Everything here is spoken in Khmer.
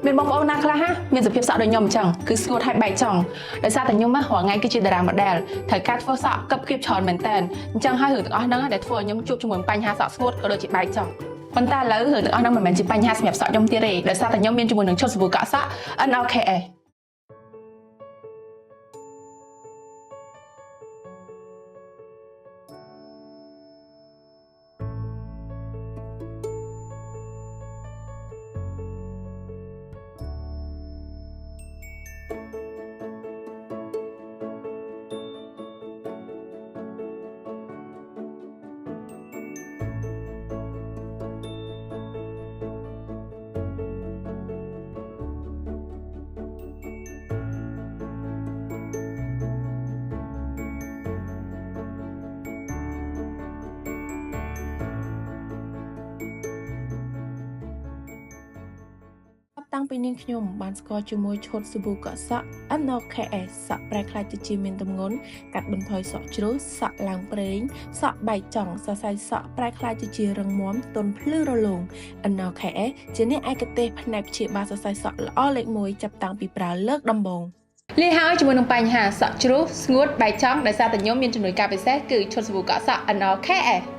មានបងប្អូនណាខ្លះណាមានសុខភាពសក់ដូចខ្ញុំអញ្ចឹងគឺស្ងួតហើយបែកចង់ដោយសារតែខ្ញុំណារាល់ថ្ងៃគឺជាតារា model ត្រូវការធ្វើសក់កឹបគៀបច្រើនមែនតើអញ្ចឹងហើយរឿងទាំងអស់ហ្នឹងដែលធ្វើឲ្យខ្ញុំជួបជាមួយបញ្ហាសក់ស្ងួតក៏ដូចជាបែកចង់ប៉ុន្តែឥឡូវរឿងទាំងអស់ហ្នឹងមិនមែនជាបញ្ហាសម្រាប់សក់ខ្ញុំទៀតទេដោយសារតែខ្ញុំមានជាមួយនឹងឈុតសាប៊ូកក់សក់ NOKS តាំងពីនាងខ្ញុំបានស្គាល់ជាមួយឈុតសាប៊ូកក់សក់ NOKS សក់ប្រែក្លាយទៅជាមានទម្ងន់កាត់បន្ថយសក់ជ្រុះសក់ឡើងប្រេងសក់បែកចង់សរសៃសក់ប្រែក្លាយទៅជារឹងមាំទន់ភ្លឺរលោង NOKS ជាអ្នកឯកទេសផ្នែកព្យាបាលសរសៃសក់ល្អលេខ1ចាប់តាំងពីប្រើលើកដំបូងលាហើយជាមួយនឹងបញ្ហាសក់ជ្រុះស្ងួតបែកចង់ដោយសារតែខ្ញុំមានជំនួយការពិសេសគឺឈុតសាប៊ូកក់សក់ NOKS